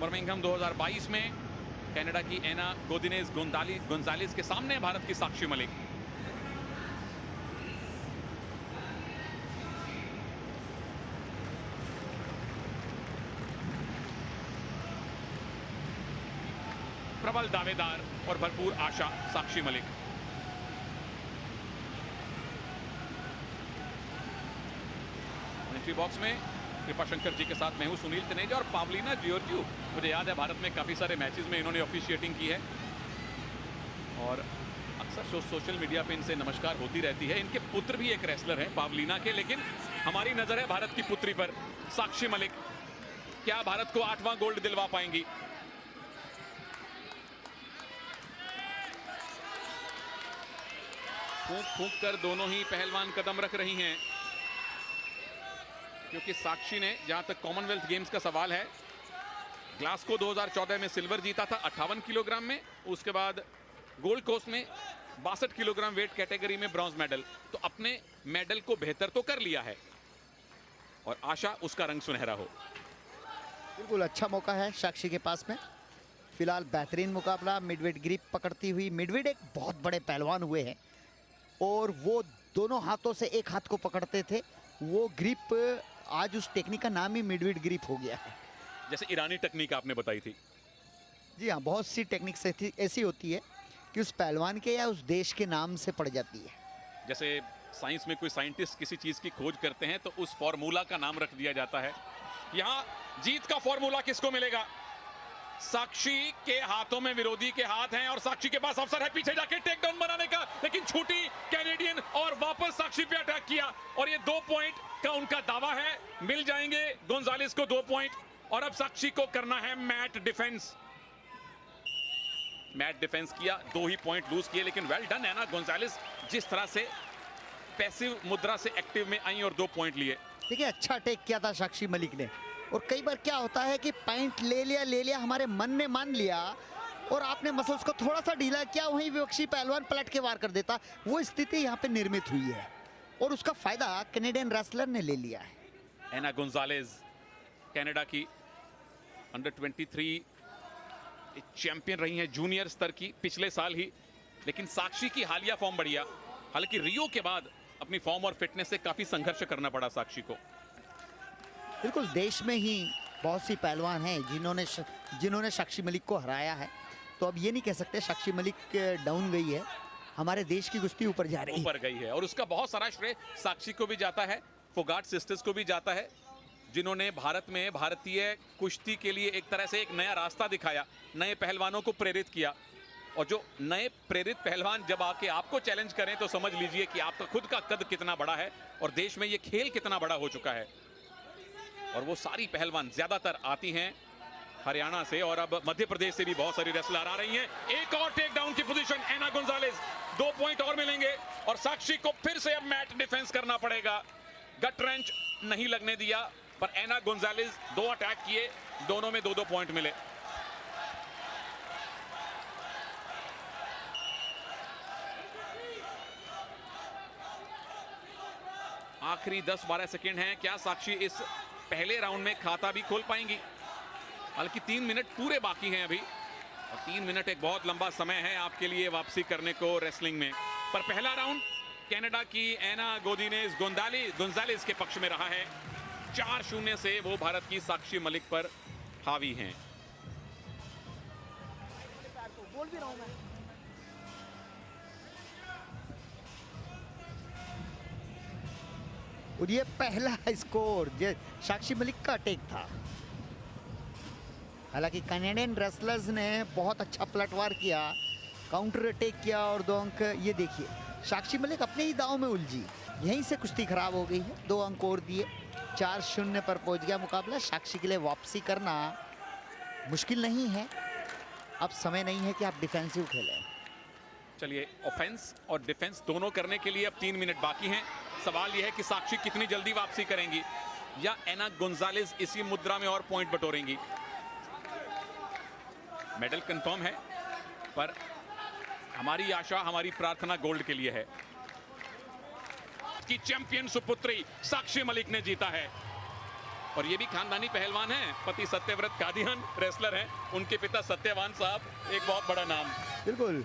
Birmingham 2022 में Canada की एना गोदिनेज Gonzales के सामने भारत की साक्षी मलिक। प्रबल दावेदार और भरपूर आशा साक्षी मलिक। एंट्री बॉक्स में कृपाशंकर जी के साथ मैं हूं सुनील तनेजा और पावलिना जियोर्जियू। मुझे याद है भारत में काफी सारे मैचेस में इन्होंने ऑफिशिएटिंग की है और अक्सर सोशल मीडिया पे इनसे नमस्कार होती रहती है। इनके पुत्र भी एक रेसलर हैं पावलिना के, लेकिन हमारी नजर है भारत की पुत्री पर, साक्षी मलिक। क्या भारत को 8वां गोल्ड दिलवा पाएंगी? फूंक फूंक कर दोनों ही पहलवान कदम रख रही हैं, क्योंकि साक्षी ने, जहां तक कॉमनवेल्थ गेम्स का सवाल है, ग्लासगो 2014 में सिल्वर जीता था 58 किलोग्राम में। उसके बाद गोल्ड कोस्ट में 62 किलोग्राम वेट कैटेगरी में ब्रॉन्ज मेडल। तो अपने मेडल को बेहतर तो कर लिया है और आशा उसका रंग सुनहरा हो। बिल्कुल अच्छा मौका है साक्षी के पास में। फिलहाल बेहतरीन मुकाबला, मिडवेट ग्रिप पकड़ती हुई। मिडवेट एक बहुत बड़े पहलवान हुए हैं और वो दोनों हाथों से एक हाथ को पकड़ते थे। वो ग्रिप, आज उस टेक्निक का नाम ही मिडवेट ग्रिप हो गया है। जैसे ईरानी टेक्निक आपने बताई थी। जी हाँ, बहुत सी टेक्निक्स ऐसी होती है कि उस पहलवान के या उस देश के नाम से पड़ जाती है। जैसे साइंस में कोई साइंटिस्ट किसी चीज की खोज करते हैं तो उस फॉर्मूला का नाम रख दिया जाता है। यहां जीत का फॉर्मूला किसको मिलेगा? साक्षी के हाथों में विरोधी के हाथ हैं और साक्षी के पास अवसर है पीछे जाके टेक डाउन बनाने का, लेकिन छूटी कैनेडियन और वापस साक्षी पे अटैक किया और ये 2 पॉइंट का उनका दावा है। मिल जाएंगे गोंजालेस को 2 पॉइंट और अब साक्षी को करना है मैट डिफेंस। मैट डिफेंस किया, 2 ही पॉइंट लूज किए, लेकिन वेल डन है ना गोंजालेस, जिस तरह से पैसिव मुद्रा से एक्टिव में आई और 2 पॉइंट लिए। देखिए, अच्छा अटैक किया था साक्षी मलिक ने। और कई बार क्या होता है कि पॉइंट ले लिया, हमारे मन ने मान लिया और आपने मसल्स को थोड़ा सा ढीला किया, वहीं विपक्षी पहलवान पलट के वार कर देता। वो स्थिति यहाँ पे निर्मित हुई है और उसका फायदा कैनेडियन रेसलर ने ले लिया है। एना गोंजालेस कनाडा की अंडर 23 चैंपियन रही हैं, जूनियर स्तर की, पिछले साल ही। लेकिन साक्षी की हालिया फॉर्म बढ़िया। हालांकि रियो के बाद अपनी फॉर्म और फिटनेस से काफी संघर्ष करना पड़ा साक्षी को। बिल्कुल, देश में ही बहुत सी पहलवान हैं जिन्होंने साक्षी मलिक को हराया है। तो अब ये नहीं कह सकते साक्षी मलिक डाउन गई है, हमारे देश की कुश्ती ऊपर जा रही है। ऊपर गई है और उसका बहुत सारा श्रेय साक्षी को भी जाता है, फोगाट सिस्टर्स को भी जाता है, जिन्होंने भारत में भारतीय कुश्ती के लिए एक तरह से एक नया रास्ता दिखाया, नए पहलवानों को प्रेरित किया। और जो नए प्रेरित पहलवान जब आके आपको चैलेंज करें तो समझ लीजिए कि आपका खुद का कद कितना बड़ा है और देश में ये खेल कितना बड़ा हो चुका है। और वो सारी पहलवान ज्यादातर आती हैं हरियाणा से और अब मध्य प्रदेश से भी बहुत सारी रेसलर आ रही हैं। एक और टेक डाउन की पोजीशन एना गोंजालेस, 2 पॉइंट और मिलेंगे और साक्षी को फिर से अब मैट डिफेंस करना पड़ेगा। गट रेंच नहीं लगने दिया, पर एना गोंजालेस 2 अटैक किए, दोनों में 2-2 पॉइंट मिले। आखिरी 10-12 सेकंड हैं। क्या साक्षी इस पहले राउंड में खाता भी खोल पाएंगी? हालांकि 3 मिनट पूरे बाकी हैं अभी और 3 मिनट एक बहुत लंबा समय है आपके लिए वापसी करने को रेसलिंग में। पर पहला राउंड कनाडा की एना गोदिनेज गोंजालेस के पक्ष में रहा है। 4-0 से वो भारत की साक्षी मलिक पर हावी हैं। बोल भी रहा हूं मैं। और ये पहला स्कोर साक्षी मलिक का अटैक था। हालांकि कैनेडियन रेसलर्स ने बहुत अच्छा पलटवार किया, काउंटर अटैक किया और 2 अंक। ये देखिए, साक्षी मलिक अपने ही दांव में उलझी, यहीं से कुश्ती खराब हो गई है। 2 अंक और दिए, 4-0 पर पहुंच गया मुकाबला। साक्षी के लिए वापसी करना मुश्किल नहीं है। अब समय नहीं है कि आप डिफेंसिव खेलें। चलिए, ऑफेंस और डिफेंस दोनों करने के लिए अब 3 मिनट बाकी हैं। सवाल यह है कि साक्षी कितनी जल्दी वापसी करेंगी या एना गोंजालेस इसी मुद्रा में और पॉइंट बटोरेंगी। मेडल कंफर्म है, पर हमारी आशा, हमारी प्रार्थना गोल्ड के लिए है कि चैंपियन सुपुत्री साक्षी मलिक ने जीता है। और ये भी खानदानी पहलवान हैं, पति सत्यव्रत कादियान रेसलर हैं, उनके पिता सत्यवान साहब, एक बहुत बड़ा नाम। बिल्कुल